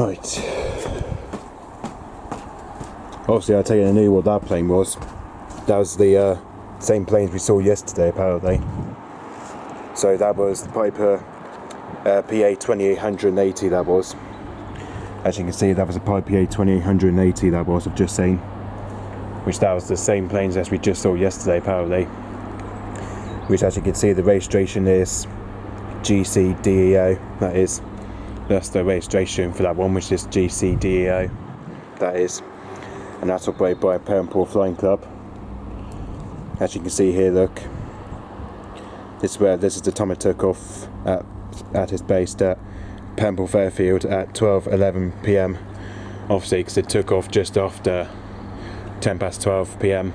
Right. Obviously, I'll tell you knew what that plane was. That was the same planes we saw yesterday, apparently. So that was the Piper PA-28-180. That was. As you can see, that was a Piper PA-28-180. That was. I've just seen. Which that was the same planes as we just saw yesterday, apparently. Which, as you can see, the registration is G-CDEO. That's the registration for that one, which is G-CDEO. That is. And that's operated by a Perranporth Flying Club. As you can see here, look. This is the time it took off at his base at Perranporth Airfield at 12:11 p.m. Obviously, because it took off just after 12 p.m.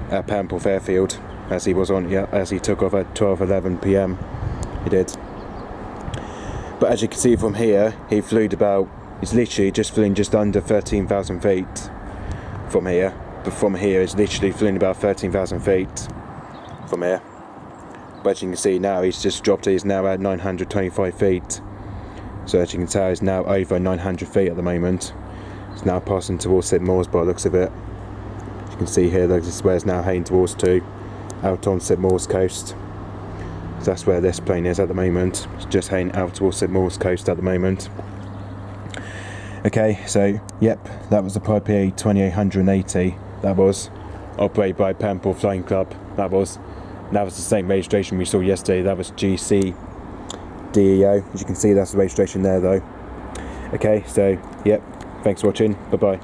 at Perranporth Airfield, as he took off at 12:11 p.m. He did. But as you can see from here, he's literally just flew just under 13,000 feet from here. But from here, it's literally flew about 13,000 feet from here. But as you can see now, he's just dropped. He's now at 925 feet. So as you can tell, he's now over 900 feet at the moment. It's now passing towards St Maur's by the looks of it. As you can see here, this is where it's now heading towards to, out on St Maur's coast. So that's where this plane is at the moment. It's just heading out towards St Maur's coast at the moment. Okay, so yep, that was the Piper PA-28-180. That was operated by Perranporth Flying Club. That was the same registration we saw yesterday. That was G-CDEO. As you can see, that's the registration there, though. Okay, so yep, thanks for watching. Bye bye.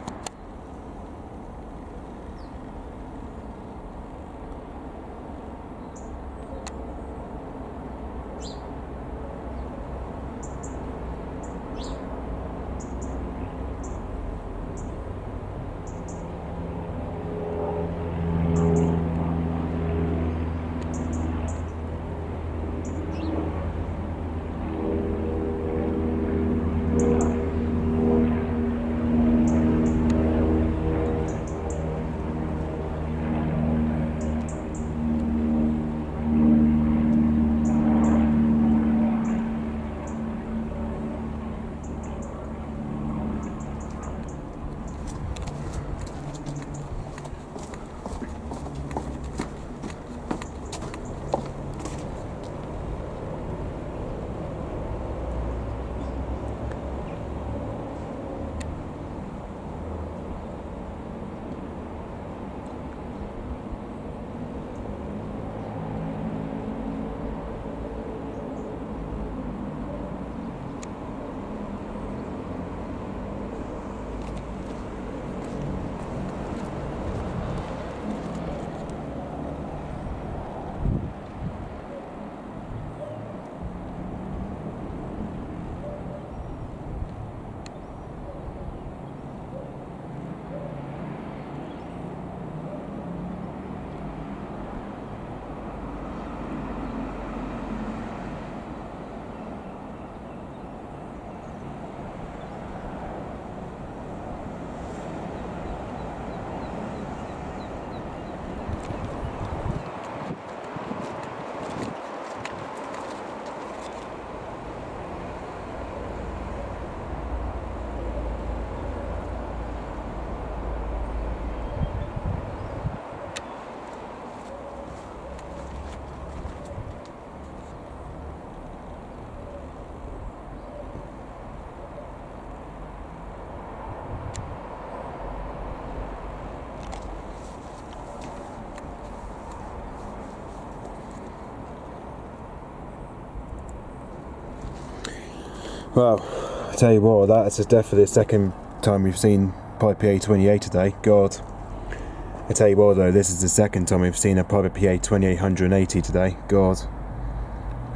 Well, I tell you what, that's definitely the second time we've seen Piper PA-28 today. God. I tell you what though, this is the second time we've seen a Piper PA-28-180 today. God.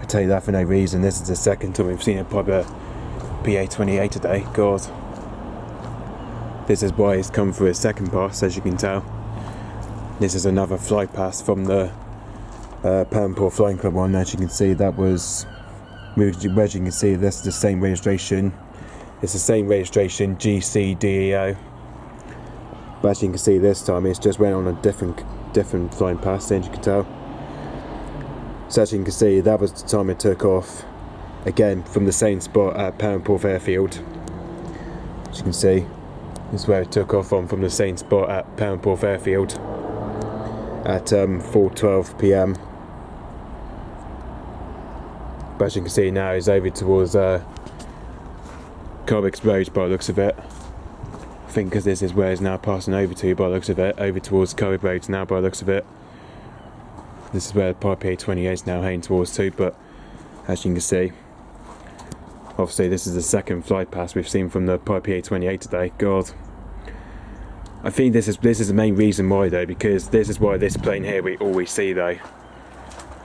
I tell you that for no reason. This is the second time we've seen a Piper PA-28 today. God. This is why it's come for a second pass, as you can tell. This is another flight pass from the Perranporth Flying Club one. As you can see, that was... As you can see, this is the same registration. It's the same registration, G-CDEO. But as you can see, this time it's just went on a different flying pass, as you can tell. So as you can see, that was the time it took off, again from the same spot at Perranporth Airfield. As you can see, this is where it took off from the same spot at Perranporth Airfield at 4:12 p.m. But as you can see now, it's over towards Carrick's Road by the looks of it. I think because this is where it's now passing over to by the looks of it, over towards Carrick Road now by the looks of it. This is where the PA-28 is now heading towards too, but as you can see, obviously this is the second flight pass we've seen from the PA-28 today. God, I think this is the main reason why though, because this is why this plane here we always see though,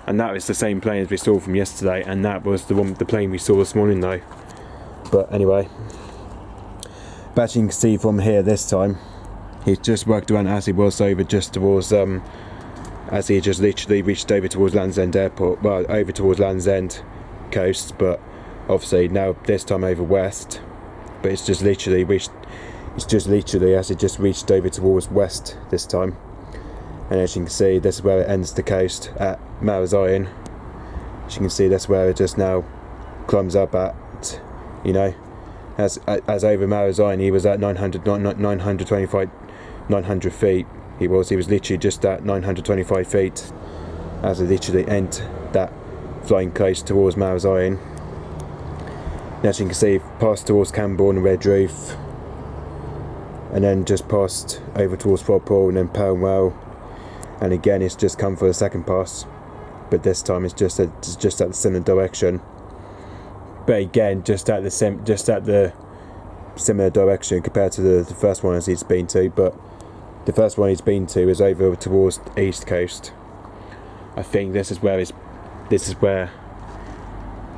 and that was the same plane as we saw from yesterday, and that was the plane we saw this morning though. But anyway, but as you can see from here this time, he's just worked around as he was over just towards as he just literally reached over towards Land's End Airport, well over towards Land's End coast, but obviously now this time over west, but it's just literally as it just reached over towards west this time. And as you can see, this is where it ends the coast at Mauer's. As you can see, that's where it just now climbs up at, you know, as over Mauer's, he was at 900 feet. He was literally just at 925 feet as it literally ent that flying coast towards Mauer's. And as you can see, passed towards Camborne and Red Roof, and then just passed over towards Frodpole and then Perranporth, and again it's just come for the second pass, but this time it's just at the similar direction. But again, just at the similar direction compared to the first one as he's been to. But the first one he's been to is over towards the east coast. I think this is where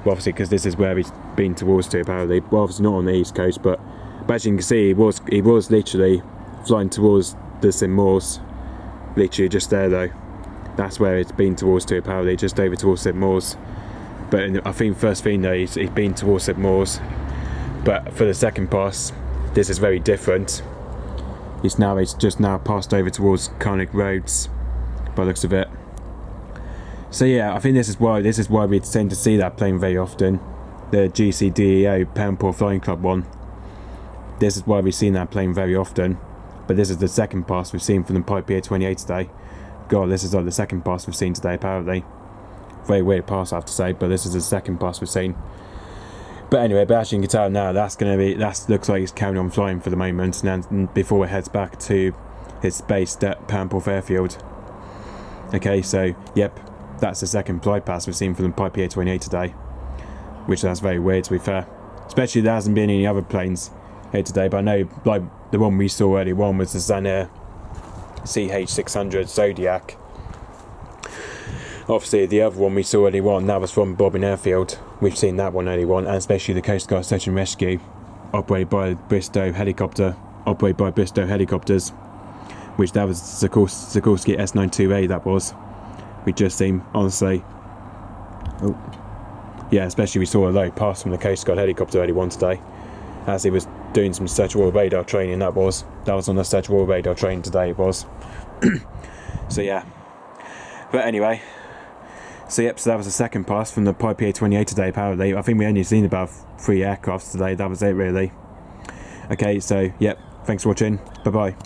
well, obviously because this is where he's been towards to apparently. Well, obviously not on the east coast, but as you can see, he was literally flying towards the St Maurs, literally just there though. That's where it's been towards to apparently, just over towards St Maurs. But I think first thing though, he's been towards St Maurs. But for the second pass, this is very different. It's just now passed over towards Carrick Roads by the looks of it. So yeah, I think this is why we tend to see that plane very often, the G-CDEO Perranporth Flying Club one. This is why we've seen that plane very often. But this is the second pass we've seen from the PA-28 today. God, this is like the second pass we've seen today apparently. Very weird pass I have to say, but this is the second pass we've seen. But anyway, but as you can tell now, that looks like it's carrying on flying for the moment, and before it heads back to its base at Perranporth Airfield. Okay, so yep, that's the second flight pass we've seen from the PA-28 today, which that's very weird to be fair. Especially there hasn't been any other planes here today, but I know like the one we saw earlier on was the Zanair CH600 Zodiac. Obviously the other one we saw earlier on, that was from Bobbin Airfield. We've seen that one earlier on, and especially the Coast Guard Search and Rescue operated by Bristow Helicopters, which that was Sikorsky S92A that was. We just seen, honestly. Oh. Yeah, especially we saw a low pass from the Coast Guard helicopter earlier on today, as he was doing some search royal radar training. That was on the search royal radar training today. It was. So yeah. But anyway. So yep, so that was the second pass from the PA-28 today apparently. I think we only seen about 3 aircrafts today, that was it really. Okay, so yep, thanks for watching, bye bye.